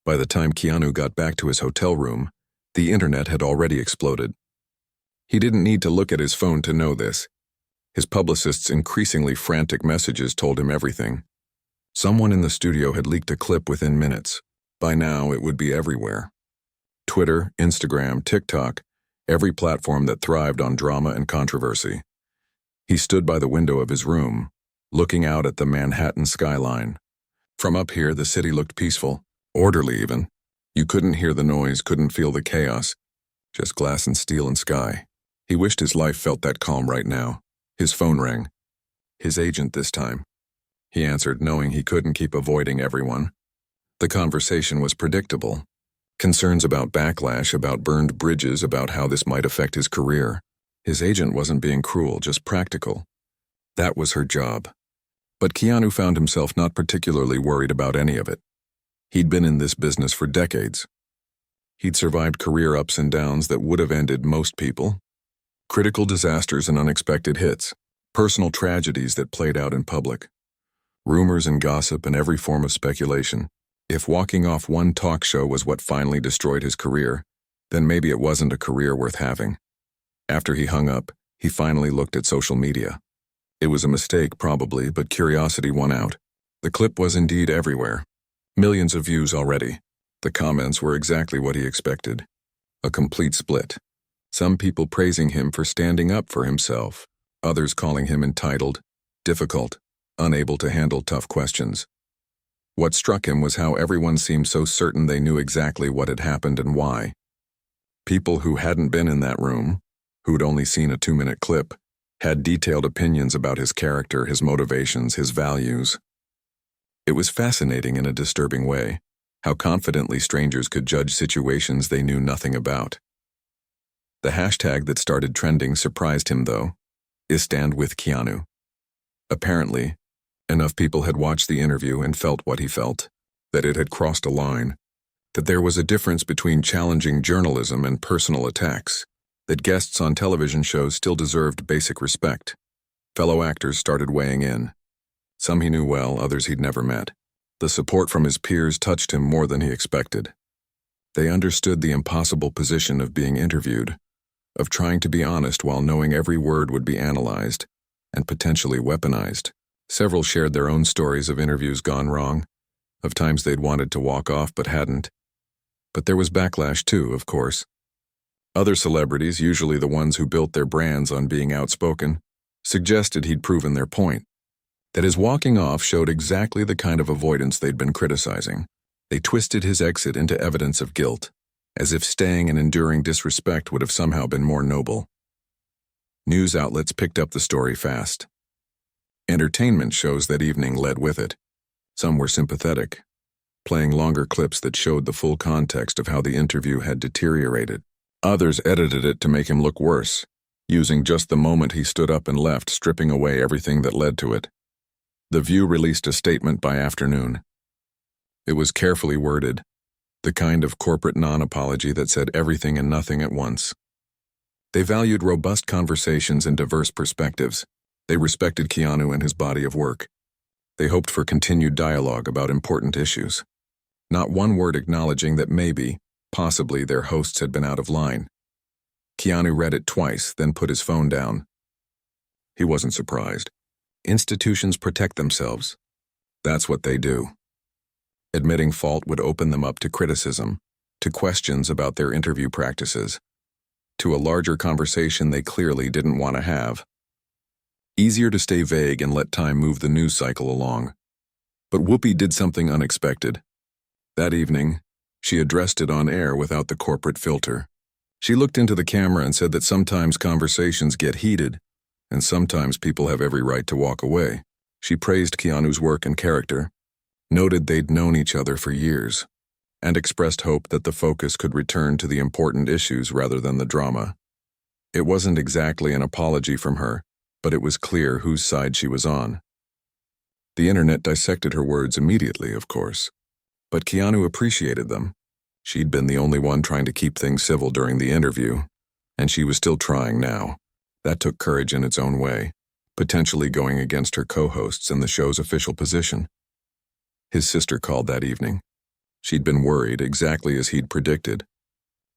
By the time Keanu got back to his hotel room, the internet had already exploded. He didn't need to look at his phone to know this. His publicist's increasingly frantic messages told him everything. Someone in the studio had leaked a clip within minutes. By now, it would be everywhere. Twitter, Instagram, TikTok, every platform that thrived on drama and controversy. He stood by the window of his room, looking out at the Manhattan skyline. From up here, the city looked peaceful, orderly even. You couldn't hear the noise, couldn't feel the chaos, just glass and steel and sky. He wished his life felt that calm right now. His phone rang. His agent this time. He answered, knowing he couldn't keep avoiding everyone. The conversation was predictable. Concerns about backlash, about burned bridges, about how this might affect his career. His agent wasn't being cruel, just practical. That was her job. But Keanu found himself not particularly worried about any of it. He'd been in this business for decades. He'd survived career ups and downs that would have ended most people. Critical disasters and unexpected hits. Personal tragedies that played out in public. Rumors and gossip and every form of speculation. If walking off one talk show was what finally destroyed his career, then maybe it wasn't a career worth having. After he hung up, he finally looked at social media. It was a mistake, probably, but curiosity won out. The clip was indeed everywhere. Millions of views already. The comments were exactly what he expected. A complete split. Some people praising him for standing up for himself, others calling him entitled, difficult, unable to handle tough questions. What struck him was how everyone seemed so certain they knew exactly what had happened and why. People who hadn't been in that room, who'd only seen a 2-minute clip, had detailed opinions about his character, his motivations, his values. It was fascinating in a disturbing way, how confidently strangers could judge situations they knew nothing about. The hashtag that started trending surprised him, though. #IStandWithKeanu. Apparently, enough people had watched the interview and felt what he felt, that it had crossed a line, that there was a difference between challenging journalism and personal attacks, that guests on television shows still deserved basic respect. Fellow actors started weighing in. Some he knew well, others he'd never met. The support from his peers touched him more than he expected. They understood the impossible position of being interviewed, of trying to be honest while knowing every word would be analyzed and potentially weaponized. Several shared their own stories of interviews gone wrong, of times they'd wanted to walk off but hadn't. But there was backlash too, of course. Other celebrities, usually the ones who built their brands on being outspoken, suggested he'd proven their point, that his walking off showed exactly the kind of avoidance they'd been criticizing. They twisted his exit into evidence of guilt, as if staying and enduring disrespect would have somehow been more noble. News outlets picked up the story fast. Entertainment shows that evening led with it. Some were sympathetic, playing longer clips that showed the full context of how the interview had deteriorated. Others edited it to make him look worse, using just the moment he stood up and left, stripping away everything that led to it. The View released a statement by afternoon. It was carefully worded, the kind of corporate non-apology that said everything and nothing at once. They valued robust conversations and diverse perspectives. They respected Keanu and his body of work. They hoped for continued dialogue about important issues. Not one word acknowledging that maybe, possibly, their hosts had been out of line. Keanu read it twice, then put his phone down. He wasn't surprised. Institutions protect themselves. That's what they do. Admitting fault would open them up to criticism, to questions about their interview practices, to a larger conversation they clearly didn't want to have. Easier to stay vague and let time move the news cycle along. But Whoopi did something unexpected. That evening, she addressed it on air without the corporate filter. She looked into the camera and said that sometimes conversations get heated, and sometimes people have every right to walk away. She praised Keanu's work and character, noted they'd known each other for years, and expressed hope that the focus could return to the important issues rather than the drama. It wasn't exactly an apology from her, but it was clear whose side she was on. The internet dissected her words immediately, of course, but Keanu appreciated them. She'd been the only one trying to keep things civil during the interview, and she was still trying now. That took courage in its own way, potentially going against her co-hosts and the show's official position. His sister called that evening. She'd been worried, exactly as he'd predicted.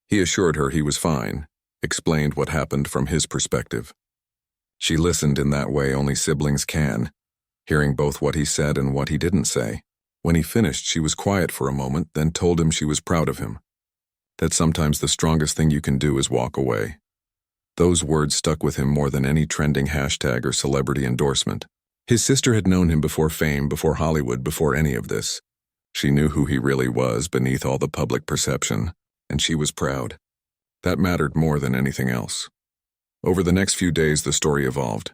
He assured her he was fine, explained what happened from his perspective. She listened in that way only siblings can, hearing both what he said and what he didn't say. When he finished, she was quiet for a moment, then told him she was proud of him. That sometimes the strongest thing you can do is walk away. Those words stuck with him more than any trending hashtag or celebrity endorsement. His sister had known him before fame, before Hollywood, before any of this. She knew who he really was beneath all the public perception, and she was proud. That mattered more than anything else. Over the next few days, the story evolved.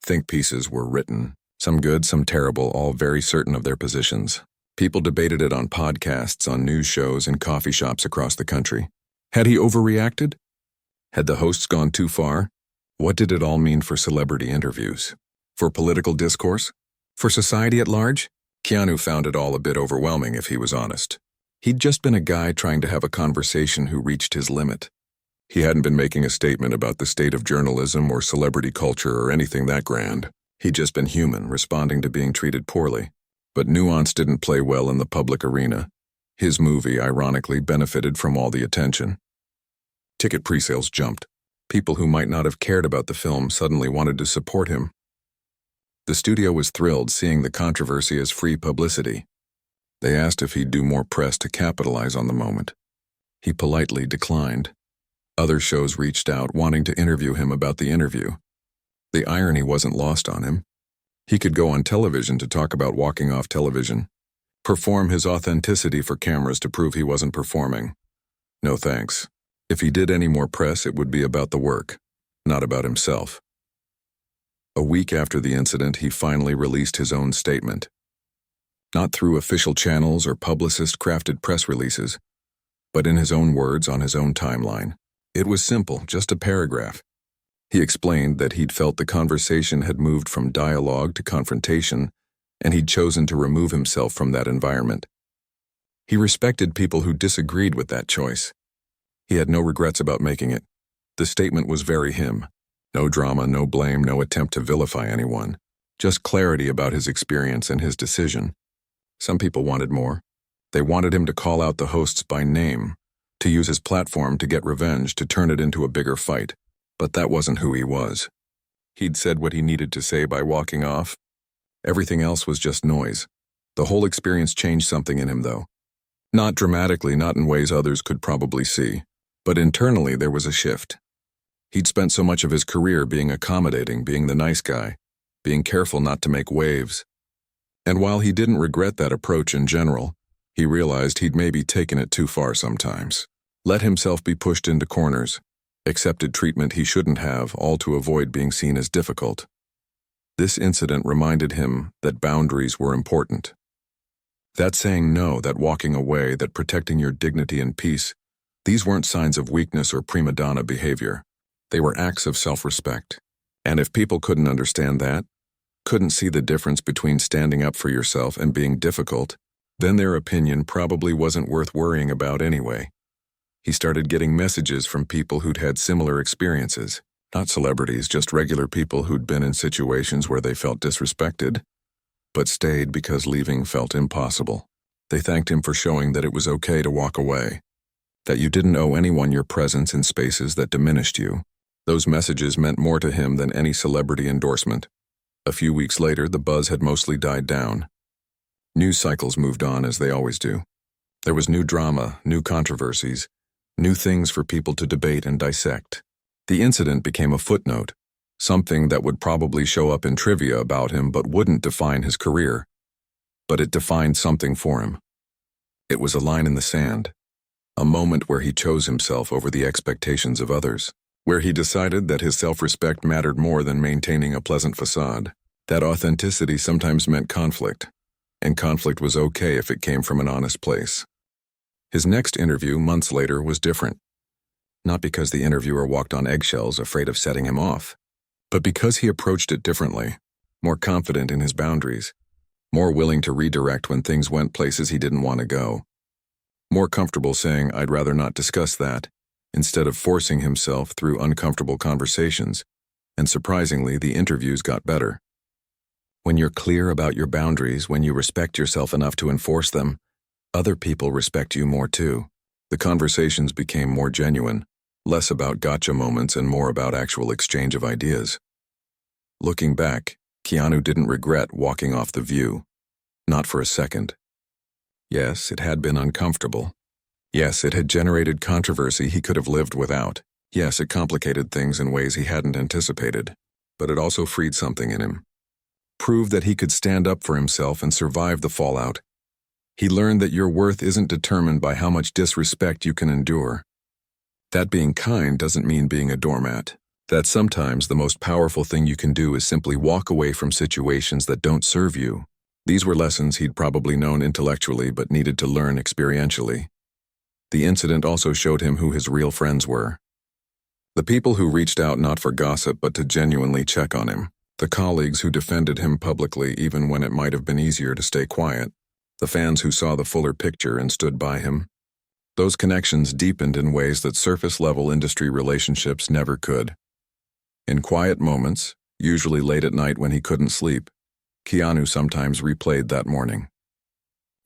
Think pieces were written, some good, some terrible, all very certain of their positions. People debated it on podcasts, on news shows, in coffee shops across the country. Had he overreacted? Had the hosts gone too far? What did it all mean for celebrity interviews? For political discourse? For society at large? Keanu found it all a bit overwhelming, if he was honest. He'd just been a guy trying to have a conversation who reached his limit. He hadn't been making a statement about the state of journalism or celebrity culture or anything that grand. He'd just been human, responding to being treated poorly. But nuance didn't play well in the public arena. His movie, ironically, benefited from all the attention. Ticket pre-sales jumped. People who might not have cared about the film suddenly wanted to support him. The studio was thrilled, seeing the controversy as free publicity. They asked if he'd do more press to capitalize on the moment. He politely declined. Other shows reached out, wanting to interview him about the interview. The irony wasn't lost on him. He could go on television to talk about walking off television, perform his authenticity for cameras to prove he wasn't performing. No thanks. If he did any more press, it would be about the work, not about himself. A week after the incident, he finally released his own statement. Not through official channels or publicist-crafted press releases, but in his own words on his own timeline. It was simple, just a paragraph. He explained that he'd felt the conversation had moved from dialogue to confrontation, and he'd chosen to remove himself from that environment. He respected people who disagreed with that choice. He had no regrets about making it. The statement was very him. No drama, no blame, no attempt to vilify anyone. Just clarity about his experience and his decision. Some people wanted more. They wanted him to call out the hosts by name, to use his platform to get revenge, to turn it into a bigger fight. But that wasn't who he was. He'd said what he needed to say by walking off. Everything else was just noise. The whole experience changed something in him, though. Not dramatically, not in ways others could probably see. But internally there was a shift. He'd spent so much of his career being accommodating, being the nice guy, being careful not to make waves. And while he didn't regret that approach in general, he realized he'd maybe taken it too far sometimes. Let himself be pushed into corners, accepted treatment he shouldn't have, all to avoid being seen as difficult. This incident reminded him that boundaries were important. That saying no, that walking away, that protecting your dignity and peace, these weren't signs of weakness or prima donna behavior. They were acts of self-respect. And if people couldn't understand that, couldn't see the difference between standing up for yourself and being difficult, then their opinion probably wasn't worth worrying about anyway. He started getting messages from people who'd had similar experiences, not celebrities, just regular people who'd been in situations where they felt disrespected, but stayed because leaving felt impossible. They thanked him for showing that it was okay to walk away, that you didn't owe anyone your presence in spaces that diminished you. Those messages meant more to him than any celebrity endorsement. A few weeks later, the buzz had mostly died down. News cycles moved on as they always do. There was new drama, new controversies, new things for people to debate and dissect. The incident became a footnote, something that would probably show up in trivia about him but wouldn't define his career. But it defined something for him. It was a line in the sand, a moment where he chose himself over the expectations of others, where he decided that his self-respect mattered more than maintaining a pleasant facade, that authenticity sometimes meant conflict, and conflict was okay if it came from an honest place. His next interview, months later, was different. Not because the interviewer walked on eggshells, afraid of setting him off, but because he approached it differently, more confident in his boundaries, more willing to redirect when things went places he didn't want to go, more comfortable saying, "I'd rather not discuss that," instead of forcing himself through uncomfortable conversations, and surprisingly, the interviews got better. When you're clear about your boundaries, when you respect yourself enough to enforce them, Other people respect you more too. The conversations became more genuine, less about gotcha moments and more about actual exchange of ideas. Looking back, Keanu didn't regret walking off the View. Not for a second. Yes, it had been uncomfortable. Yes, it had generated controversy he could have lived without. Yes, it complicated things in ways he hadn't anticipated. But it also freed something in him. Proved that he could stand up for himself and survive the fallout. He learned that your worth isn't determined by how much disrespect you can endure. That being kind doesn't mean being a doormat. That sometimes the most powerful thing you can do is simply walk away from situations that don't serve you. These were lessons he'd probably known intellectually but needed to learn experientially. The incident also showed him who his real friends were. The people who reached out not for gossip but to genuinely check on him. The colleagues who defended him publicly even when it might have been easier to stay quiet. The fans who saw the fuller picture and stood by him. Those connections deepened in ways that surface-level industry relationships never could. In quiet moments, usually late at night when he couldn't sleep, Keanu sometimes replayed that morning.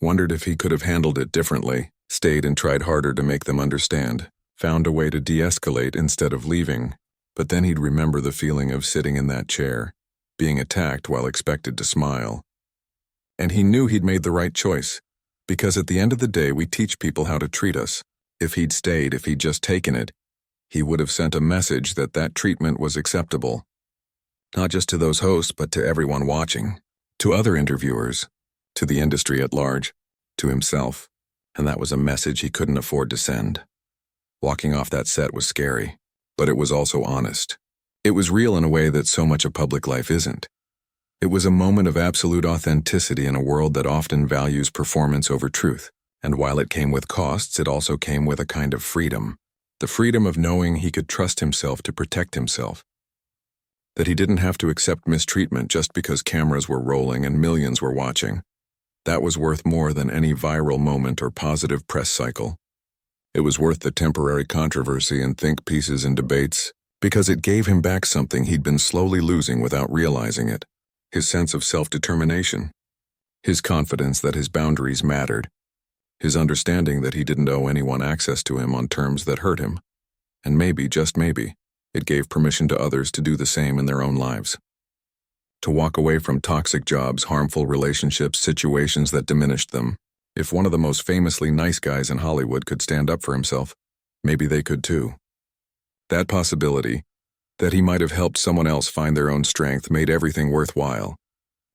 Wondered if he could have handled it differently, stayed and tried harder to make them understand, found a way to de-escalate instead of leaving, but then he'd remember the feeling of sitting in that chair, being attacked while expected to smile. And he knew he'd made the right choice, because at the end of the day we teach people how to treat us. If he'd stayed, if he'd just taken it, he would have sent a message that that treatment was acceptable. Not just to those hosts, but to everyone watching, to other interviewers, to the industry at large, to himself. And that was a message he couldn't afford to send. Walking off that set was scary, but it was also honest. It was real in a way that so much of public life isn't. It was a moment of absolute authenticity in a world that often values performance over truth. And while it came with costs, it also came with a kind of freedom. The freedom of knowing he could trust himself to protect himself. That he didn't have to accept mistreatment just because cameras were rolling and millions were watching. That was worth more than any viral moment or positive press cycle. It was worth the temporary controversy and think pieces and debates, because it gave him back something he'd been slowly losing without realizing it. His sense of self-determination. His confidence that his boundaries mattered. His understanding that he didn't owe anyone access to him on terms that hurt him. And maybe, just maybe, it gave permission to others to do the same in their own lives. To walk away from toxic jobs, harmful relationships, situations that diminished them. If one of the most famously nice guys in Hollywood could stand up for himself, maybe they could too. That possibility, that he might have helped someone else find their own strength, made everything worthwhile.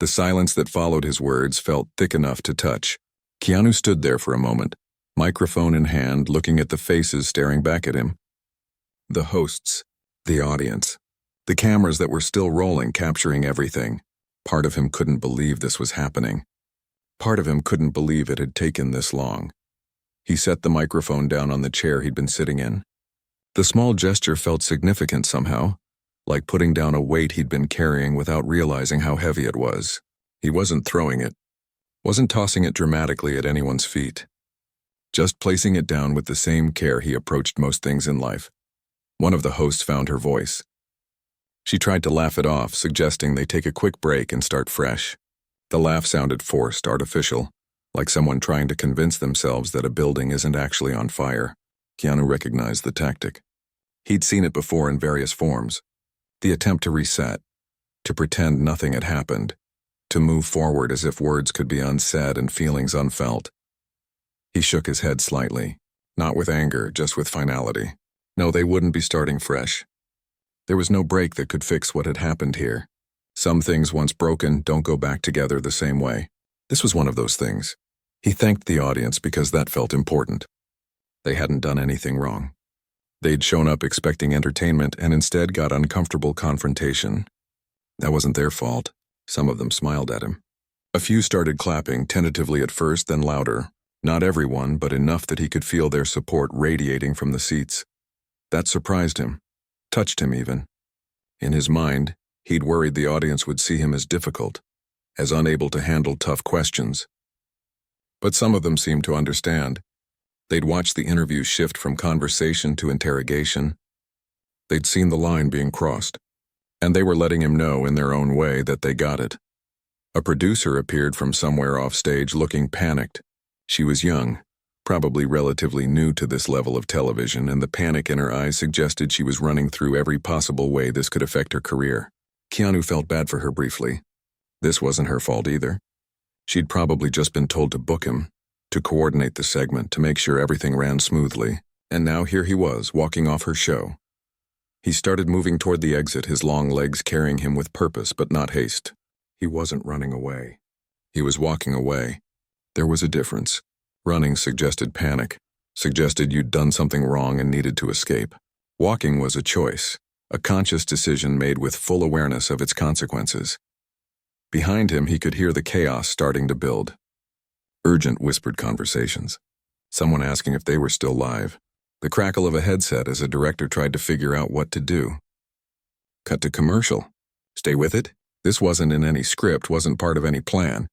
The silence that followed his words felt thick enough to touch. Keanu stood there for a moment, microphone in hand, looking at the faces staring back at him. The hosts, the audience, the cameras that were still rolling, capturing everything. Part of him couldn't believe this was happening. Part of him couldn't believe it had taken this long. He set the microphone down on the chair he'd been sitting in. The small gesture felt significant somehow, like putting down a weight he'd been carrying without realizing how heavy it was. He wasn't throwing it, wasn't tossing it dramatically at anyone's feet. Just placing it down with the same care he approached most things in life. One of the hosts found her voice. She tried to laugh it off, suggesting they take a quick break and start fresh. The laugh sounded forced, artificial, like someone trying to convince themselves that a building isn't actually on fire. Keanu recognized the tactic. He'd seen it before in various forms. The attempt to reset, to pretend nothing had happened, to move forward as if words could be unsaid and feelings unfelt. He shook his head slightly, not with anger, just with finality. No, they wouldn't be starting fresh. There was no break that could fix what had happened here. Some things once broken don't go back together the same way. This was one of those things. He thanked the audience because that felt important. They hadn't done anything wrong. They'd shown up expecting entertainment and instead got uncomfortable confrontation. That wasn't their fault. Some of them smiled at him. A few started clapping, tentatively at first, then louder. Not everyone, but enough that he could feel their support radiating from the seats. That surprised him, touched him even. In his mind, he'd worried the audience would see him as difficult, as unable to handle tough questions. But some of them seemed to understand. They'd watched the interview shift from conversation to interrogation. They'd seen the line being crossed, and they were letting him know in their own way that they got it. A producer appeared from somewhere off stage looking panicked. She was young, probably relatively new to this level of television, and the panic in her eyes suggested she was running through every possible way this could affect her career. Keanu felt bad for her briefly. This wasn't her fault either. She'd probably just been told to book him, to coordinate the segment, to make sure everything ran smoothly, and now here he was, walking off her show. He started moving toward the exit, his long legs carrying him with purpose but not haste. He wasn't running away. He was walking away. There was a difference. Running suggested panic, suggested you'd done something wrong and needed to escape. Walking was a choice, a conscious decision made with full awareness of its consequences. Behind him, he could hear the chaos starting to build. Urgent whispered conversations. Someone asking if they were still live. The crackle of a headset as a director tried to figure out what to do. Cut to commercial. Stay with it? This wasn't in any script, wasn't part of any plan.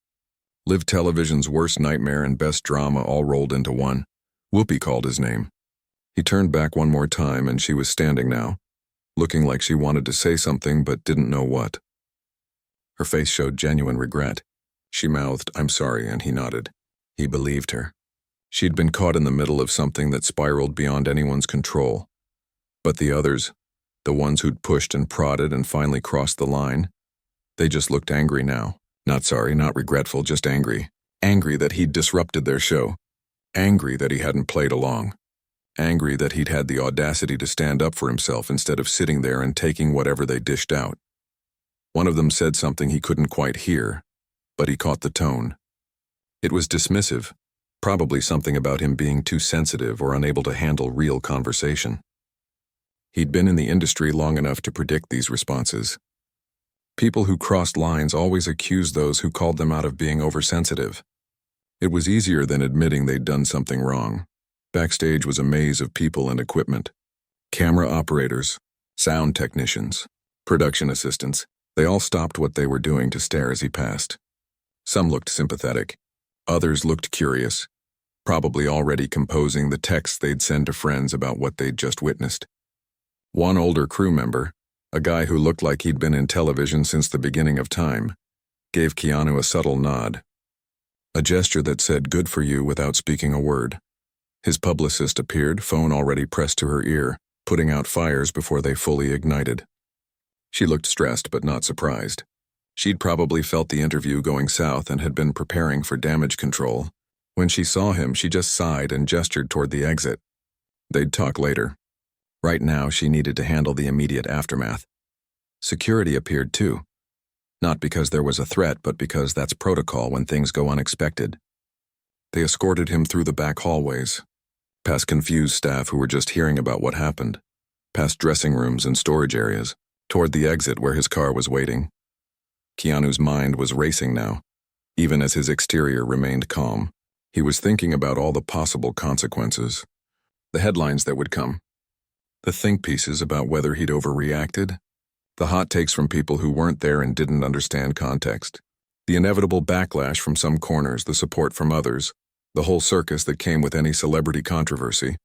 Live television's worst nightmare and best drama all rolled into one. Whoopi called his name. He turned back one more time and she was standing now, looking like she wanted to say something but didn't know what. Her face showed genuine regret. She mouthed, "I'm sorry," and he nodded. He believed her. She'd been caught in the middle of something that spiraled beyond anyone's control. But the others, the ones who'd pushed and prodded and finally crossed the line, they just looked angry now. Not sorry, not regretful, just angry. Angry that he'd disrupted their show. Angry that he hadn't played along. Angry that he'd had the audacity to stand up for himself instead of sitting there and taking whatever they dished out. One of them said something he couldn't quite hear, but he caught the tone. It was dismissive, probably something about him being too sensitive or unable to handle real conversation. He'd been in the industry long enough to predict these responses. People who crossed lines always accused those who called them out of being oversensitive. It was easier than admitting they'd done something wrong. Backstage was a maze of people and equipment. Camera operators, sound technicians, production assistants. They all stopped what they were doing to stare as he passed. Some looked sympathetic. Others looked curious, probably already composing the texts they'd send to friends about what they'd just witnessed. One older crew member, a guy who looked like he'd been in television since the beginning of time, gave Keanu a subtle nod. A gesture that said "good for you" without speaking a word. His publicist appeared, phone already pressed to her ear, putting out fires before they fully ignited. She looked stressed but not surprised. She'd probably felt the interview going south and had been preparing for damage control. When she saw him, she just sighed and gestured toward the exit. They'd talk later. Right now, she needed to handle the immediate aftermath. Security appeared too. Not because there was a threat, but because that's protocol when things go unexpected. They escorted him through the back hallways, past confused staff who were just hearing about what happened, past dressing rooms and storage areas, toward the exit where his car was waiting. Keanu's mind was racing now, even as his exterior remained calm. He was thinking about all the possible consequences, the headlines that would come, the think pieces about whether he'd overreacted, the hot takes from people who weren't there and didn't understand context, the inevitable backlash from some corners, the support from others, the whole circus that came with any celebrity controversy.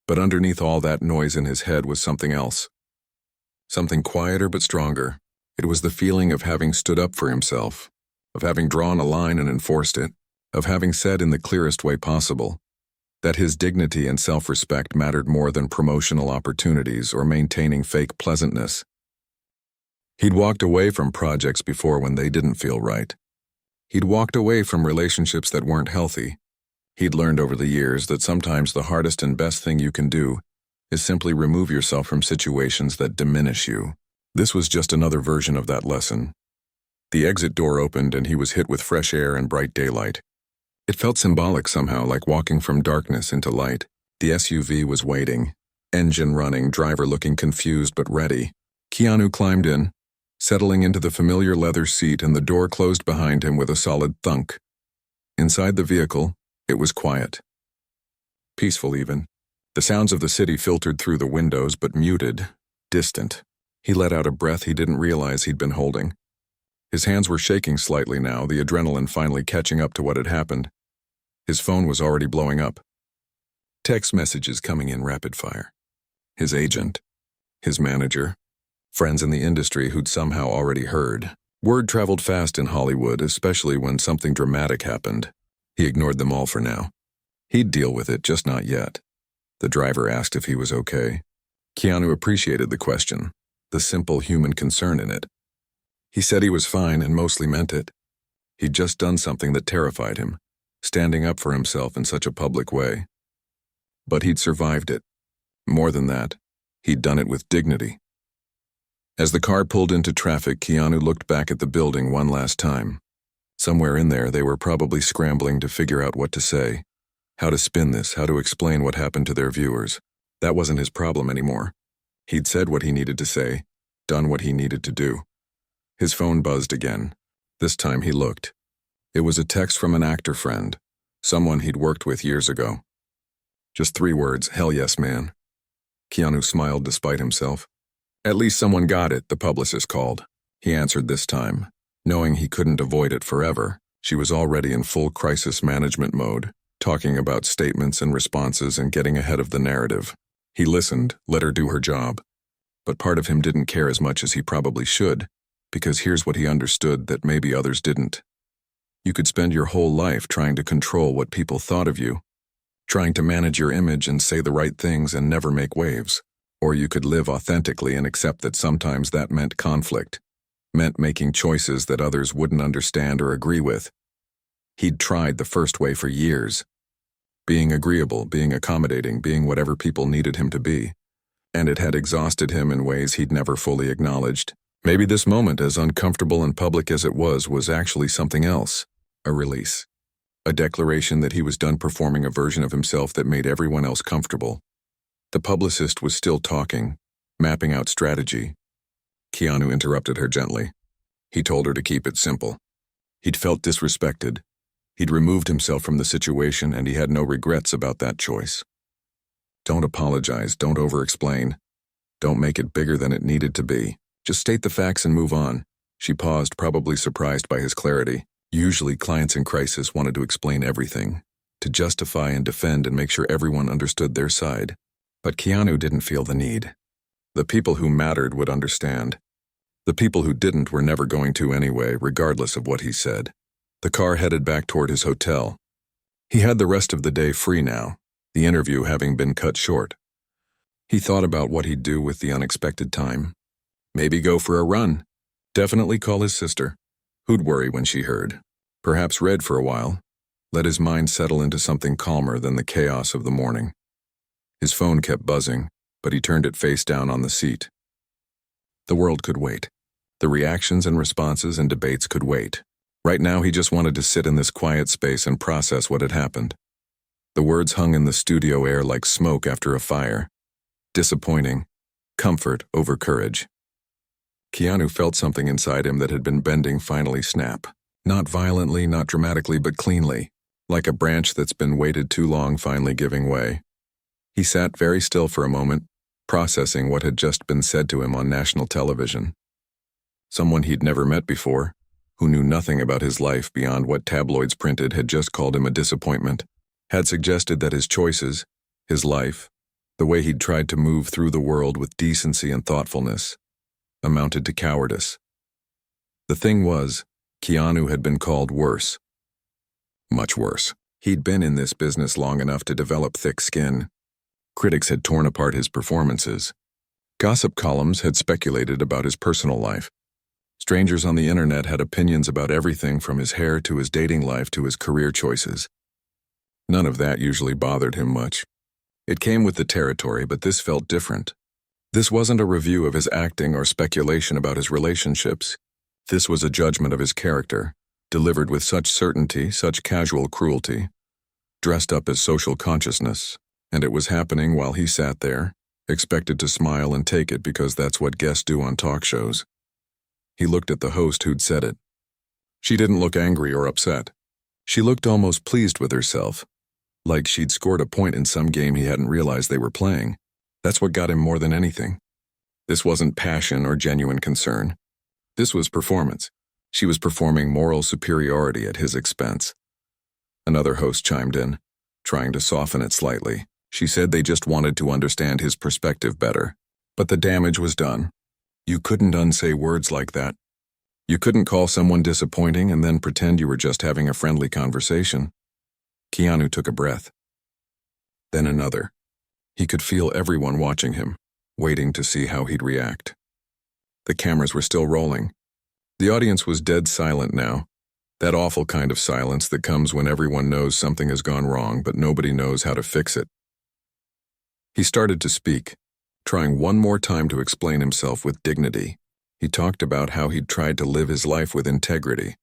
But underneath all that noise in his head was something else. Something quieter but stronger. It was the feeling of having stood up for himself, of having drawn a line and enforced it, of having said in the clearest way possible that his dignity and self-respect mattered more than promotional opportunities or maintaining fake pleasantness. He'd walked away from projects before when they didn't feel right. He'd walked away from relationships that weren't healthy. He'd learned over the years that sometimes the hardest and best thing you can do is simply remove yourself from situations that diminish you. This was just another version of that lesson. The exit door opened and he was hit with fresh air and bright daylight. It felt symbolic somehow, like walking from darkness into light. The SUV was waiting, engine running, driver looking confused but ready. Keanu climbed in, settling into the familiar leather seat, and the door closed behind him with a solid thunk. Inside the vehicle, it was quiet. Peaceful even. The sounds of the city filtered through the windows but muted, distant. He let out a breath he didn't realize he'd been holding. His hands were shaking slightly now, the adrenaline finally catching up to what had happened. His phone was already blowing up. Text messages coming in rapid fire. His agent, his manager, friends in the industry who'd somehow already heard. Word traveled fast in Hollywood, especially when something dramatic happened. He ignored them all for now. He'd deal with it, just not yet. The driver asked if he was okay. Keanu appreciated the question, the simple human concern in it. He said he was fine and mostly meant it. He'd just done something that terrified him, standing up for himself in such a public way. But he'd survived it. More than that, he'd done it with dignity. As the car pulled into traffic, Keanu looked back at the building one last time. Somewhere in there, they were probably scrambling to figure out what to say, how to spin this, how to explain what happened to their viewers. That wasn't his problem anymore. He'd said what he needed to say, done what he needed to do. His phone buzzed again. This time he looked. It was a text from an actor friend, someone he'd worked with years ago. Just 3 words, "Hell yes, man." Keanu smiled despite himself. At least someone got it, the publicist called. He answered this time, knowing he couldn't avoid it forever. She was already in full crisis management mode, talking about statements and responses and getting ahead of the narrative. He listened, let her do her job. But part of him didn't care as much as he probably should, because here's what he understood that maybe others didn't. You could spend your whole life trying to control what people thought of you, trying to manage your image and say the right things and never make waves. Or you could live authentically and accept that sometimes that meant conflict, meant making choices that others wouldn't understand or agree with. He'd tried the first way for years, being agreeable, being accommodating, being whatever people needed him to be. And it had exhausted him in ways he'd never fully acknowledged. Maybe this moment, as uncomfortable and public as it was actually something else, a release. A declaration that he was done performing a version of himself that made everyone else comfortable. The publicist was still talking, mapping out strategy. Keanu interrupted her gently. He told her to keep it simple. He'd felt disrespected. He'd removed himself from the situation, and he had no regrets about that choice. Don't apologize, don't over-explain. Don't make it bigger than it needed to be. Just state the facts and move on. She paused, probably surprised by his clarity. Usually, clients in crisis wanted to explain everything, to justify and defend and make sure everyone understood their side. But Keanu didn't feel the need. The people who mattered would understand. The people who didn't were never going to anyway, regardless of what he said. The car headed back toward his hotel. He had the rest of the day free now, the interview having been cut short. He thought about what he'd do with the unexpected time. Maybe go for a run. Definitely call his sister. Who'd worry when she heard? Perhaps read for a while. Let his mind settle into something calmer than the chaos of the morning. His phone kept buzzing, but he turned it face down on the seat. The world could wait. The reactions and responses and debates could wait. Right now he just wanted to sit in this quiet space and process what had happened. The words hung in the studio air like smoke after a fire. Disappointing. Comfort over courage. Keanu felt something inside him that had been bending finally snap. Not violently, not dramatically, but cleanly, like a branch that's been weighted too long finally giving way. He sat very still for a moment, processing what had just been said to him on national television. Someone he'd never met before, who knew nothing about his life beyond what tabloids printed, had just called him a disappointment, had suggested that his choices, his life, the way he'd tried to move through the world with decency and thoughtfulness, amounted to cowardice. The thing was, Keanu had been called worse. Much worse. He'd been in this business long enough to develop thick skin. Critics had torn apart his performances. Gossip columns had speculated about his personal life. Strangers on the internet had opinions about everything from his hair to his dating life to his career choices. None of that usually bothered him much. It came with the territory, but this felt different. This wasn't a review of his acting or speculation about his relationships. This was a judgment of his character, delivered with such certainty, such casual cruelty, dressed up as social consciousness, and it was happening while he sat there, expected to smile and take it because that's what guests do on talk shows. He looked at the host who'd said it. She didn't look angry or upset. She looked almost pleased with herself, like she'd scored a point in some game he hadn't realized they were playing. That's what got him more than anything. This wasn't passion or genuine concern. This was performance. She was performing moral superiority at his expense. Another host chimed in, trying to soften it slightly. She said they just wanted to understand his perspective better. But the damage was done. You couldn't unsay words like that. You couldn't call someone disappointing and then pretend you were just having a friendly conversation. Keanu took a breath. Then another. He could feel everyone watching him, waiting to see how he'd react. The cameras were still rolling. The audience was dead silent now. That awful kind of silence that comes when everyone knows something has gone wrong, but nobody knows how to fix it. He started to speak, trying one more time to explain himself with dignity. He talked about how he'd tried to live his life with integrity,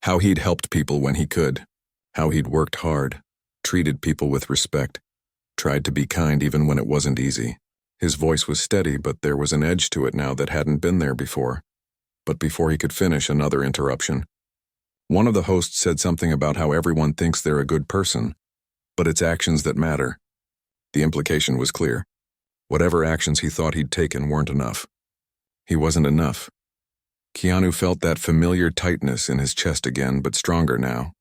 how he'd helped people when he could, how he'd worked hard, treated people with respect, tried to be kind even when it wasn't easy. His voice was steady, but there was an edge to it now that hadn't been there before. But before he could finish, another interruption. One of the hosts said something about how everyone thinks they're a good person, but it's actions that matter. The implication was clear. Whatever actions he thought he'd taken weren't enough. He wasn't enough. Keanu felt that familiar tightness in his chest again, but stronger now.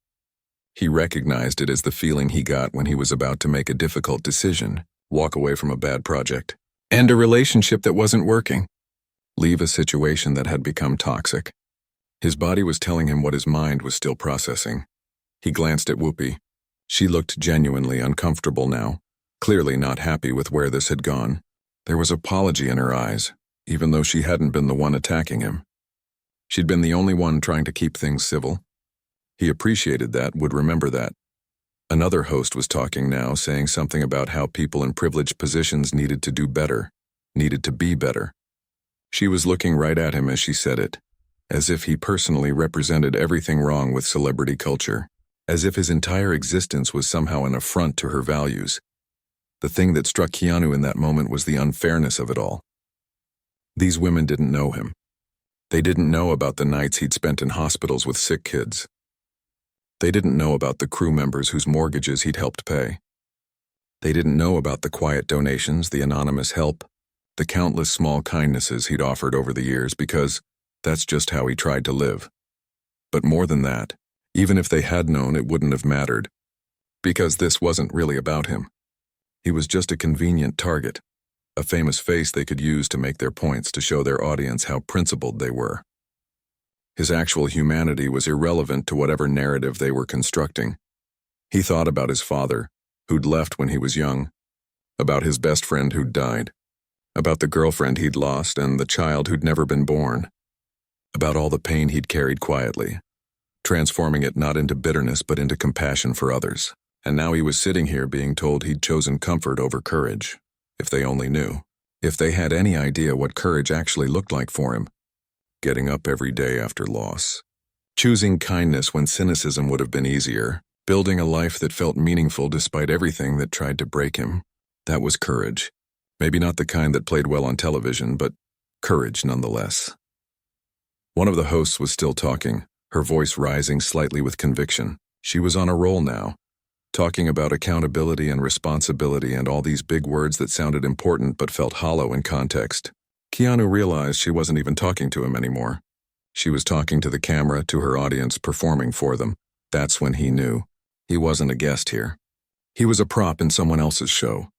He recognized it as the feeling he got when he was about to make a difficult decision, walk away from a bad project, end a relationship that wasn't working, leave a situation that had become toxic. His body was telling him what his mind was still processing. He glanced at Whoopi. She looked genuinely uncomfortable now, clearly not happy with where this had gone. There was apology in her eyes, even though she hadn't been the one attacking him. She'd been the only one trying to keep things civil. He appreciated that, would remember that. Another host was talking now, saying something about how people in privileged positions needed to do better, needed to be better. She was looking right at him as she said it, as if he personally represented everything wrong with celebrity culture, as if his entire existence was somehow an affront to her values. The thing that struck Keanu in that moment was the unfairness of it all. These women didn't know him. They didn't know about the nights he'd spent in hospitals with sick kids. They didn't know about the crew members whose mortgages he'd helped pay. They didn't know about the quiet donations, the anonymous help, the countless small kindnesses he'd offered over the years, because that's just how he tried to live. But more than that, even if they had known, it wouldn't have mattered, because this wasn't really about him. He was just a convenient target, a famous face they could use to make their points, to show their audience how principled they were. His actual humanity was irrelevant to whatever narrative they were constructing. He thought about his father, who'd left when he was young, about his best friend who'd died, about the girlfriend he'd lost and the child who'd never been born, about all the pain he'd carried quietly, transforming it not into bitterness but into compassion for others. And now he was sitting here being told he'd chosen comfort over courage. If they only knew. If they had any idea what courage actually looked like for him. Getting up every day after loss. Choosing kindness when cynicism would have been easier. Building a life that felt meaningful despite everything that tried to break him. That was courage. Maybe not the kind that played well on television, but courage nonetheless. One of the hosts was still talking, her voice rising slightly with conviction. She was on a roll now, talking about accountability and responsibility and all these big words that sounded important but felt hollow in context. Keanu realized she wasn't even talking to him anymore. She was talking to the camera, to her audience, performing for them. That's when he knew. He wasn't a guest here. He was a prop in someone else's show.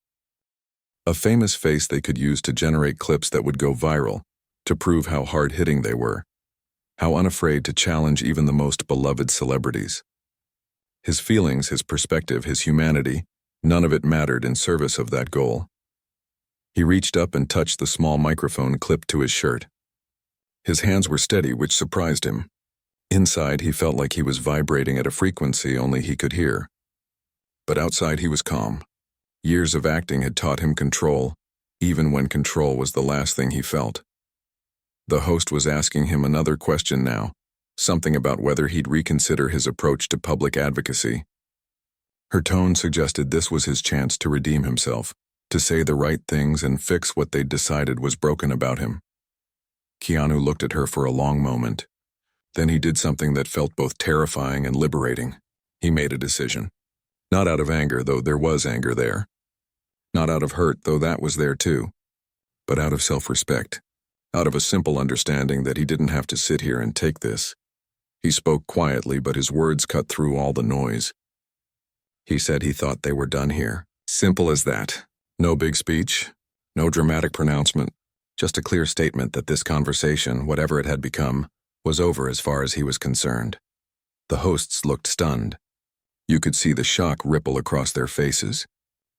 A famous face they could use to generate clips that would go viral, to prove how hard-hitting they were, how unafraid to challenge even the most beloved celebrities. His feelings, his perspective, his humanity, none of it mattered in service of that goal. He reached up and touched the small microphone clipped to his shirt. His hands were steady, which surprised him. Inside, he felt like he was vibrating at a frequency only he could hear. But outside, he was calm. Years of acting had taught him control, even when control was the last thing he felt. The host was asking him another question now. Something about whether he'd reconsider his approach to public advocacy. Her tone suggested this was his chance to redeem himself, to say the right things and fix what they'd decided was broken about him. Keanu looked at her for a long moment. Then he did something that felt both terrifying and liberating. He made a decision. Not out of anger, though there was anger there. Not out of hurt, though that was there too. But out of self-respect. Out of a simple understanding that he didn't have to sit here and take this. He spoke quietly, but his words cut through all the noise. He said he thought they were done here. Simple as that. No big speech, no dramatic pronouncement, just a clear statement that this conversation, whatever it had become, was over as far as he was concerned. The hosts looked stunned. You could see the shock ripple across their faces.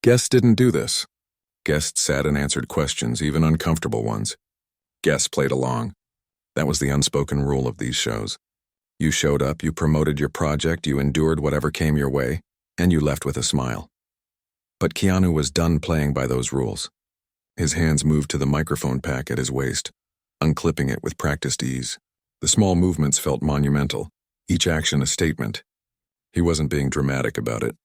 Guests didn't do this. Guests sat and answered questions, even uncomfortable ones. Guests played along. That was the unspoken rule of these shows. You showed up, you promoted your project, you endured whatever came your way, and you left with a smile. But Keanu was done playing by those rules. His hands moved to the microphone pack at his waist, unclipping it with practiced ease. The small movements felt monumental, each action a statement. He wasn't being dramatic about it.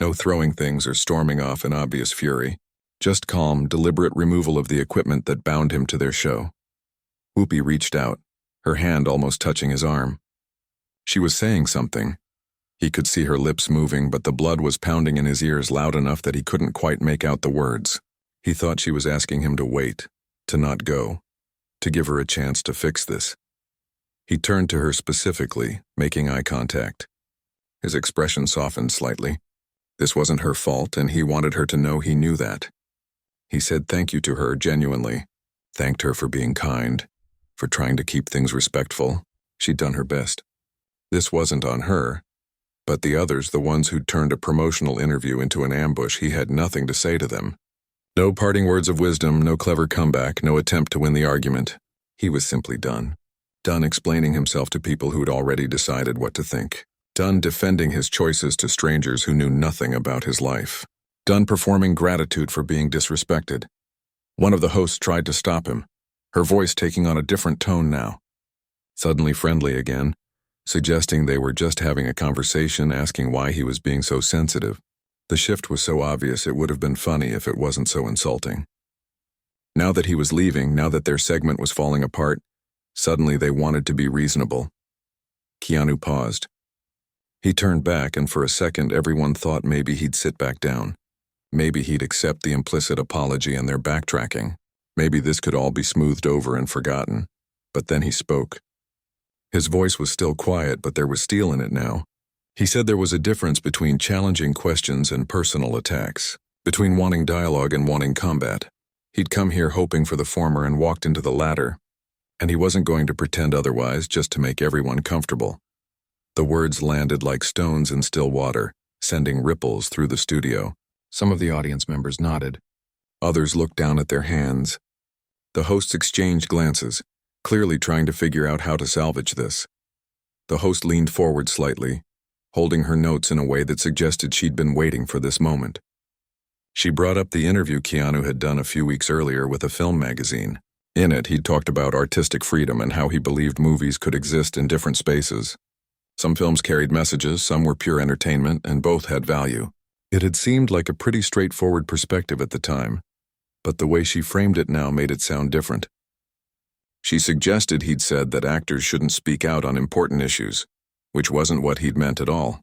No throwing things or storming off in obvious fury. Just calm, deliberate removal of the equipment that bound him to their show. Whoopi reached out, her hand almost touching his arm. She was saying something. He could see her lips moving, but the blood was pounding in his ears loud enough that he couldn't quite make out the words. He thought she was asking him to wait, to not go, to give her a chance to fix this. He turned to her specifically, making eye contact. His expression softened slightly. This wasn't her fault, and he wanted her to know he knew that. He said thank you to her genuinely, thanked her for being kind, for trying to keep things respectful. She'd done her best. This wasn't on her, but the others, the ones who'd turned a promotional interview into an ambush, he had nothing to say to them. No parting words of wisdom, no clever comeback, no attempt to win the argument. He was simply done. Done explaining himself to people who'd already decided what to think. Done defending his choices to strangers who knew nothing about his life. Done performing gratitude for being disrespected. One of the hosts tried to stop him, her voice taking on a different tone now. Suddenly friendly again, suggesting they were just having a conversation, asking why he was being so sensitive. The shift was so obvious it would have been funny if it wasn't so insulting. Now that he was leaving, now that their segment was falling apart, suddenly they wanted to be reasonable. Keanu paused. He turned back, and for a second everyone thought maybe he'd sit back down. Maybe he'd accept the implicit apology and their backtracking. Maybe this could all be smoothed over and forgotten. But then he spoke. His voice was still quiet, but there was steel in it now. He said there was a difference between challenging questions and personal attacks, between wanting dialogue and wanting combat. He'd come here hoping for the former and walked into the latter, and he wasn't going to pretend otherwise just to make everyone comfortable. The words landed like stones in still water, sending ripples through the studio. Some of the audience members nodded. Others looked down at their hands. The hosts exchanged glances, clearly trying to figure out how to salvage this. The host leaned forward slightly, holding her notes in a way that suggested she'd been waiting for this moment. She brought up the interview Keanu had done a few weeks earlier with a film magazine. In it, he'd talked about artistic freedom and how he believed movies could exist in different spaces. Some films carried messages, some were pure entertainment, and both had value. It had seemed like a pretty straightforward perspective at the time, but the way she framed it now made it sound different. She suggested he'd said that actors shouldn't speak out on important issues, which wasn't what he'd meant at all.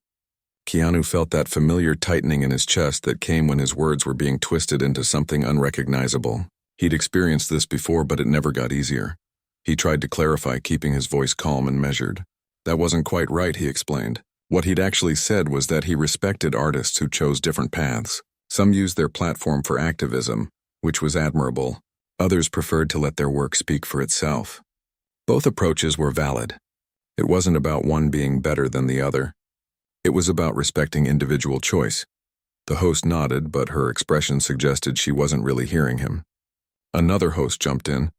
Keanu felt that familiar tightening in his chest that came when his words were being twisted into something unrecognizable. He'd experienced this before, but it never got easier. He tried to clarify, keeping his voice calm and measured. That wasn't quite right, he explained. What he'd actually said was that he respected artists who chose different paths. Some used their platform for activism, which was admirable. Others preferred to let their work speak for itself. Both approaches were valid. It wasn't about one being better than the other. It was about respecting individual choice. The host nodded, but her expression suggested she wasn't really hearing him. Another host jumped in,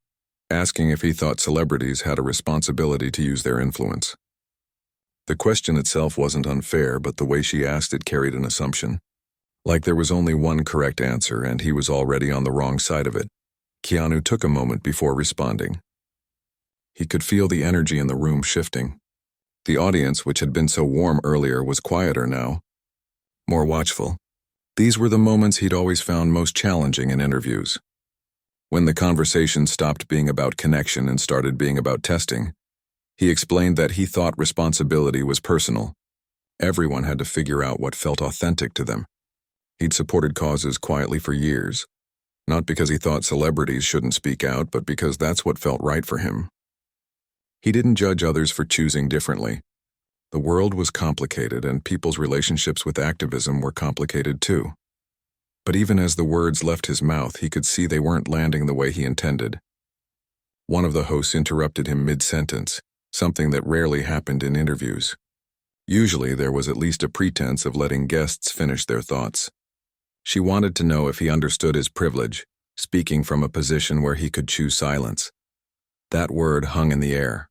asking if he thought celebrities had a responsibility to use their influence. The question itself wasn't unfair, but the way she asked it carried an assumption. Like there was only one correct answer, and he was already on the wrong side of it. Keanu took a moment before responding. He could feel the energy in the room shifting. The audience, which had been so warm earlier, was quieter now, more watchful. These were the moments he'd always found most challenging in interviews. When the conversation stopped being about connection and started being about testing, he explained that he thought responsibility was personal. Everyone had to figure out what felt authentic to them. He'd supported causes quietly for years, not because he thought celebrities shouldn't speak out, but because that's what felt right for him. He didn't judge others for choosing differently. The world was complicated, and people's relationships with activism were complicated too. But even as the words left his mouth, he could see they weren't landing the way he intended. One of the hosts interrupted him mid-sentence, something that rarely happened in interviews. Usually there was at least a pretense of letting guests finish their thoughts. She wanted to know if he understood his privilege, speaking from a position where he could choose silence. That word hung in the air.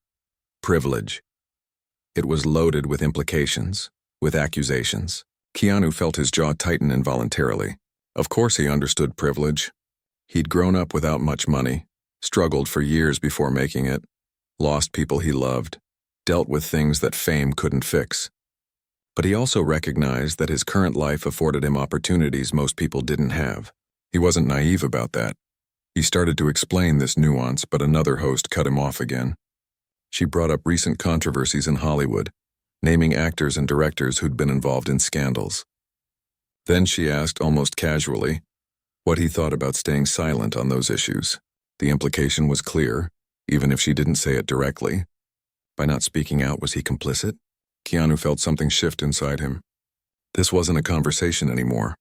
Privilege. It was loaded with implications, with accusations. Keanu felt his jaw tighten involuntarily. Of course he understood privilege. He'd grown up without much money, struggled for years before making it, lost people he loved, dealt with things that fame couldn't fix. But he also recognized that his current life afforded him opportunities most people didn't have. He wasn't naive about that. He started to explain this nuance, but another host cut him off again. She brought up recent controversies in Hollywood, naming actors and directors who'd been involved in scandals. Then she asked, almost casually, what he thought about staying silent on those issues. The implication was clear, even if she didn't say it directly. By not speaking out, was he complicit? Keanu felt something shift inside him. This wasn't a conversation anymore.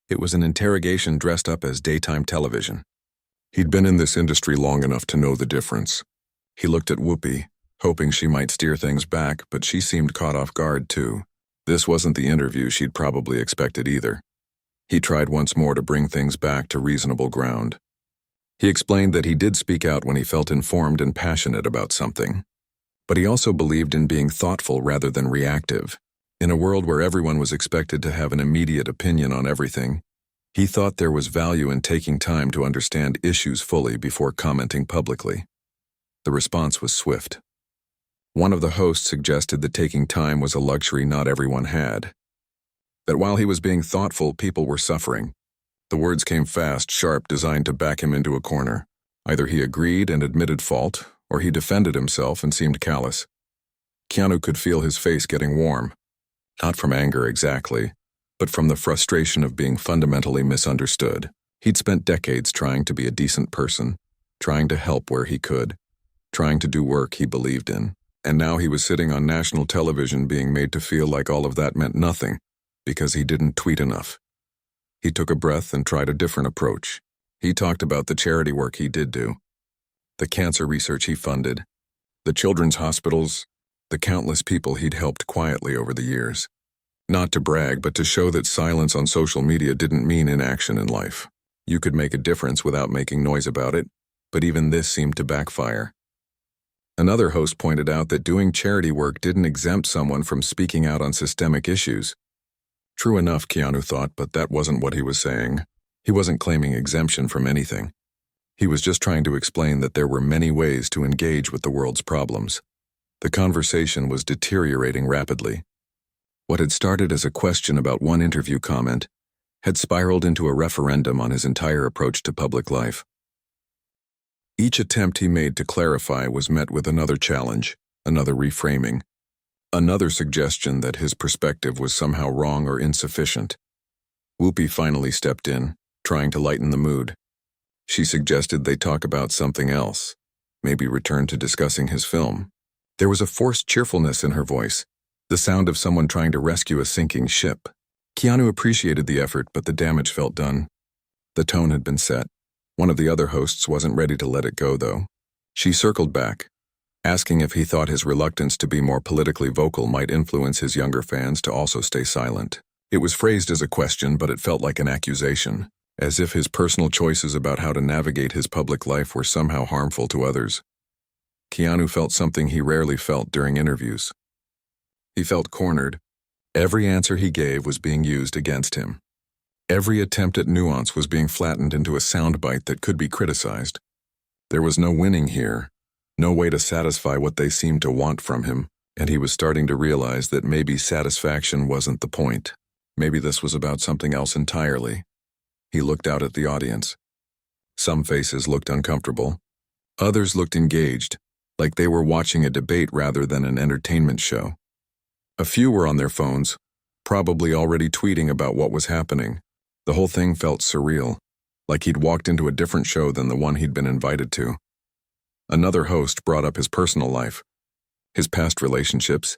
It was an interrogation dressed up as daytime television. He'd been in this industry long enough to know the difference. He looked at Whoopi, hoping she might steer things back, but she seemed caught off guard too. This wasn't the interview she'd probably expected either. He tried once more to bring things back to reasonable ground. He explained that he did speak out when he felt informed and passionate about something. But he also believed in being thoughtful rather than reactive. In a world where everyone was expected to have an immediate opinion on everything, he thought there was value in taking time to understand issues fully before commenting publicly. The response was swift. One of the hosts suggested that taking time was a luxury not everyone had. That while he was being thoughtful, people were suffering. The words came fast, sharp, designed to back him into a corner. Either he agreed and admitted fault, or he defended himself and seemed callous. Keanu could feel his face getting warm. Not from anger exactly, but from the frustration of being fundamentally misunderstood. He'd spent decades trying to be a decent person, trying to help where he could, trying to do work he believed in. And now he was sitting on national television being made to feel like all of that meant nothing, because he didn't tweet enough. He took a breath and tried a different approach. He talked about the charity work he did do, the cancer research he funded, the children's hospitals, the countless people he'd helped quietly over the years. Not to brag, but to show that silence on social media didn't mean inaction in life. You could make a difference without making noise about it, but even this seemed to backfire. Another host pointed out that doing charity work didn't exempt someone from speaking out on systemic issues. True enough, Keanu thought, but that wasn't what he was saying. He wasn't claiming exemption from anything. He was just trying to explain that there were many ways to engage with the world's problems. The conversation was deteriorating rapidly. What had started as a question about one interview comment had spiraled into a referendum on his entire approach to public life. Each attempt he made to clarify was met with another challenge, another reframing, another suggestion that his perspective was somehow wrong or insufficient. Whoopi finally stepped in, trying to lighten the mood. She suggested they talk about something else, maybe return to discussing his film. There was a forced cheerfulness in her voice, the sound of someone trying to rescue a sinking ship. Keanu appreciated the effort, but the damage felt done. The tone had been set. One of the other hosts wasn't ready to let it go, though. She circled back, asking if he thought his reluctance to be more politically vocal might influence his younger fans to also stay silent. It was phrased as a question, but it felt like an accusation, as if his personal choices about how to navigate his public life were somehow harmful to others. Keanu felt something he rarely felt during interviews. He felt cornered. Every answer he gave was being used against him. Every attempt at nuance was being flattened into a soundbite that could be criticized. There was no winning here, no way to satisfy what they seemed to want from him, and he was starting to realize that maybe satisfaction wasn't the point. Maybe this was about something else entirely. He looked out at the audience. Some faces looked uncomfortable. Others looked engaged, like they were watching a debate rather than an entertainment show. A few were on their phones, probably already tweeting about what was happening. The whole thing felt surreal, like he'd walked into a different show than the one he'd been invited to. Another host brought up his personal life, his past relationships,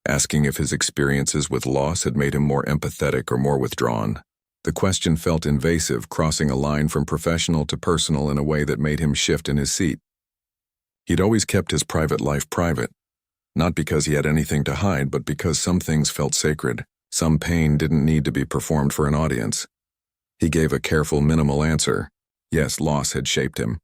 asking if his experiences with loss had made him more empathetic or more withdrawn. The question felt invasive, crossing a line from professional to personal in a way that made him shift in his seat. He'd always kept his private life private, Not because he had anything to hide, but because some things felt sacred. Some pain didn't need to be performed for an audience. He gave a careful, minimal answer. Yes, loss had shaped him.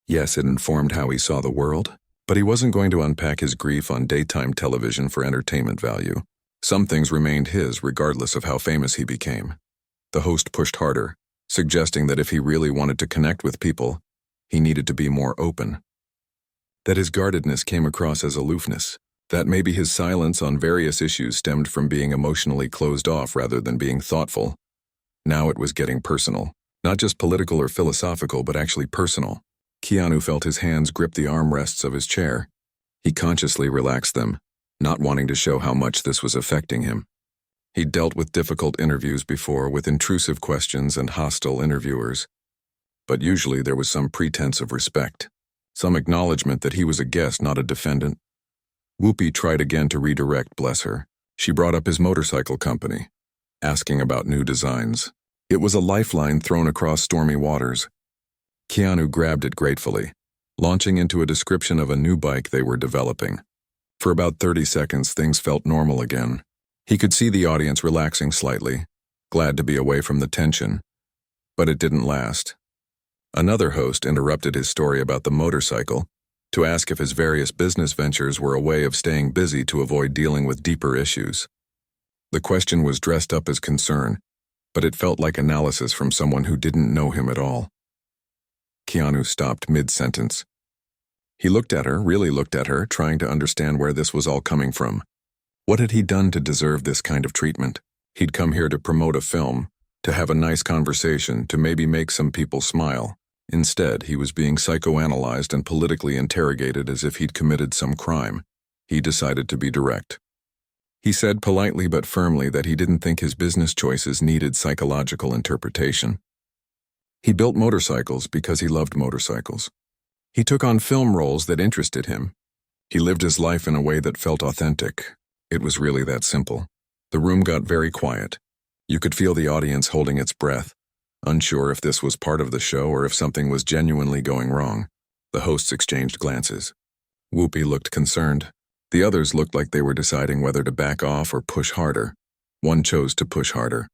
Yes, it informed how he saw the world. But he wasn't going to unpack his grief on daytime television for entertainment value. Some things remained his, regardless of how famous he became. The host pushed harder, suggesting that if he really wanted to connect with people, he needed to be more open. That his guardedness came across as aloofness. That maybe his silence on various issues stemmed from being emotionally closed off rather than being thoughtful. Now it was getting personal. Not just political or philosophical, but actually personal. Keanu felt his hands grip the armrests of his chair. He consciously relaxed them, not wanting to show how much this was affecting him. He'd dealt with difficult interviews before, with intrusive questions and hostile interviewers. But usually there was some pretense of respect, some acknowledgement that he was a guest, not a defendant. Whoopi tried again to redirect, bless her. She brought up his motorcycle company, asking about new designs. It was a lifeline thrown across stormy waters. Keanu grabbed it gratefully, launching into a description of a new bike they were developing. For about 30 seconds, things felt normal again. He could see the audience relaxing slightly, glad to be away from the tension. But it didn't last. Another host interrupted his story about the motorcycle to ask if his various business ventures were a way of staying busy to avoid dealing with deeper issues. The question was dressed up as concern, but it felt like analysis from someone who didn't know him at all. Keanu stopped mid-sentence. He looked at her, really looked at her, trying to understand where this was all coming from. What had he done to deserve this kind of treatment? He'd come here to promote a film, to have a nice conversation, to maybe make some people smile. Instead, he was being psychoanalyzed and politically interrogated as if he'd committed some crime. He decided to be direct. He said politely but firmly that he didn't think his business choices needed psychological interpretation. He built motorcycles because he loved motorcycles. He took on film roles that interested him. He lived his life in a way that felt authentic. It was really that simple. The room got very quiet. You could feel the audience holding its breath, unsure if this was part of the show or if something was genuinely going wrong. The hosts exchanged glances. Whoopi looked concerned. The others looked like they were deciding whether to back off or push harder. One chose to push harder.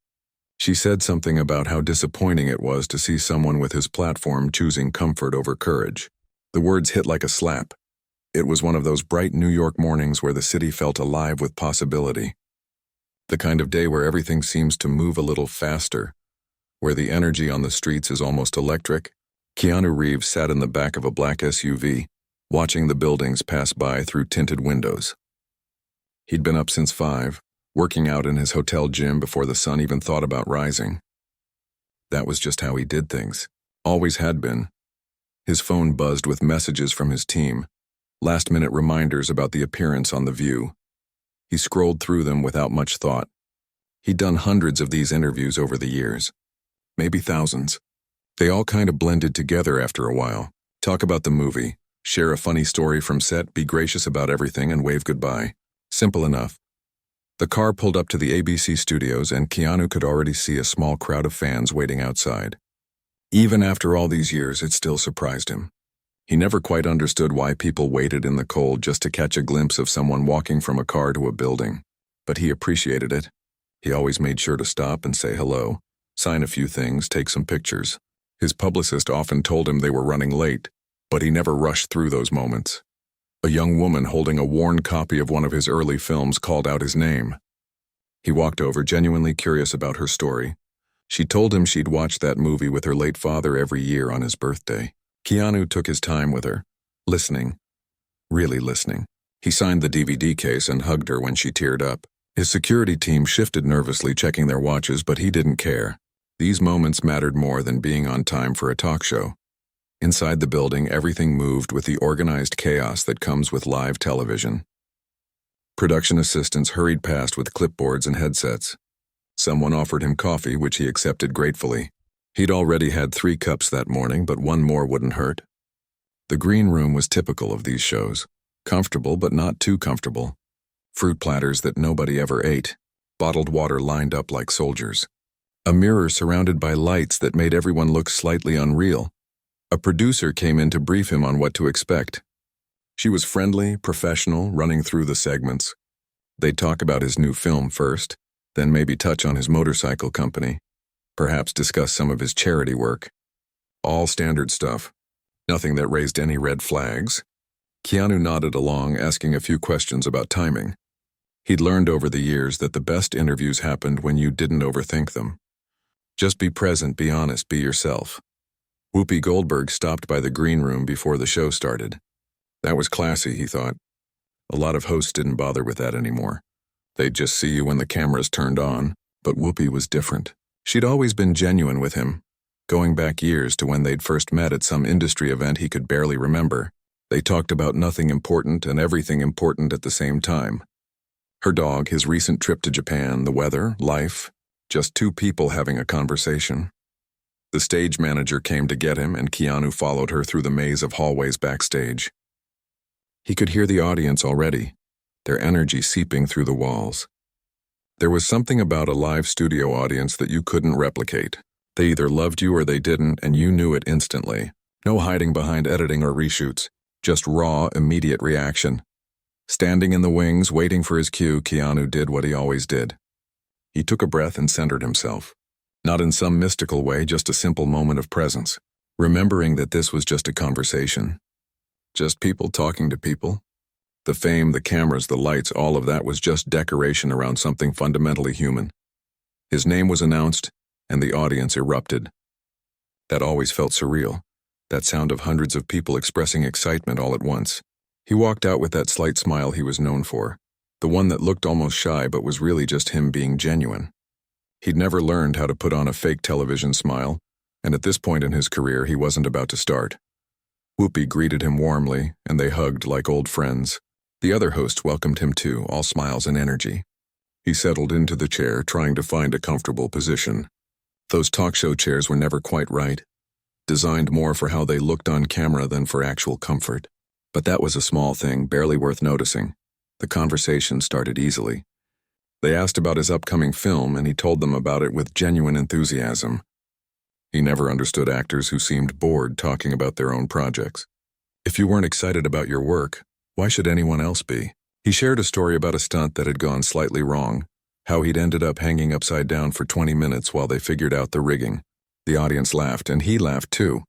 She said something about how disappointing it was to see someone with his platform choosing comfort over courage. The words hit like a slap. It was one of those bright New York mornings where the city felt alive with possibility. The kind of day where everything seems to move a little faster, where the energy on the streets is almost electric. Keanu Reeves sat in the back of a black SUV, watching the buildings pass by through tinted windows. He'd been up since 5, working out in his hotel gym before the sun even thought about rising. That was just how he did things. Always had been. His phone buzzed with messages from his team, last-minute reminders about the appearance on The View. He scrolled through them without much thought. He'd done hundreds of these interviews over the years, maybe thousands. They all kind of blended together after a while. Talk about the movie, share a funny story from set, be gracious about everything, and wave goodbye. Simple enough. The car pulled up to the ABC studios, and Keanu could already see a small crowd of fans waiting outside. Even after all these years, it still surprised him. He never quite understood why people waited in the cold just to catch a glimpse of someone walking from a car to a building. But he appreciated it. He always made sure to stop and say hello, sign a few things, take some pictures. His publicist often told him they were running late, but he never rushed through those moments. A young woman holding a worn copy of one of his early films called out his name. He walked over, genuinely curious about her story. She told him she'd watched that movie with her late father every year on his birthday. Keanu took his time with her, listening, really listening. He signed the DVD case and hugged her when she teared up. His security team shifted nervously, checking their watches, but he didn't care. These moments mattered more than being on time for a talk show. Inside the building, everything moved with the organized chaos that comes with live television. Production assistants hurried past with clipboards and headsets. Someone offered him coffee, which he accepted gratefully. He'd already had 3 cups that morning, but one more wouldn't hurt. The green room was typical of these shows. Comfortable, but not too comfortable. Fruit platters that nobody ever ate. Bottled water lined up like soldiers. A mirror surrounded by lights that made everyone look slightly unreal. A producer came in to brief him on what to expect. She was friendly, professional, running through the segments. They'd talk about his new film first, then maybe touch on his motorcycle company, perhaps discuss some of his charity work. All standard stuff. Nothing that raised any red flags. Keanu nodded along, asking a few questions about timing. He'd learned over the years that the best interviews happened when you didn't overthink them. Just be present, be honest, be yourself. Whoopi Goldberg stopped by the green room before the show started. That was classy, he thought. A lot of hosts didn't bother with that anymore. They'd just see you when the cameras turned on, but Whoopi was different. She'd always been genuine with him, going back years to when they'd first met at some industry event he could barely remember. They talked about nothing important and everything important at the same time. Her dog, his recent trip to Japan, the weather, life, just two people having a conversation. The stage manager came to get him, and Keanu followed her through the maze of hallways backstage. He could hear the audience already, their energy seeping through the walls. There was something about a live studio audience that you couldn't replicate. They either loved you or they didn't, and you knew it instantly. No hiding behind editing or reshoots, just raw, immediate reaction. Standing in the wings, waiting for his cue, Keanu did what he always did. He took a breath and centered himself. Not in some mystical way, just a simple moment of presence, remembering that this was just a conversation. Just people talking to people. The fame, the cameras, the lights, all of that was just decoration around something fundamentally human. His name was announced, and the audience erupted. That always felt surreal, that sound of hundreds of people expressing excitement all at once. He walked out with that slight smile he was known for, the one that looked almost shy but was really just him being genuine. He'd never learned how to put on a fake television smile, and at this point in his career he wasn't about to start. Whoopi greeted him warmly, and they hugged like old friends. The other hosts welcomed him too, all smiles and energy. He settled into the chair, trying to find a comfortable position. Those talk show chairs were never quite right, designed more for how they looked on camera than for actual comfort. But that was a small thing, barely worth noticing. The conversation started easily. They asked about his upcoming film, and he told them about it with genuine enthusiasm. He never understood actors who seemed bored talking about their own projects. If you weren't excited about your work, why should anyone else be? He shared a story about a stunt that had gone slightly wrong, how he'd ended up hanging upside down for 20 minutes while they figured out the rigging. The audience laughed, and he laughed too.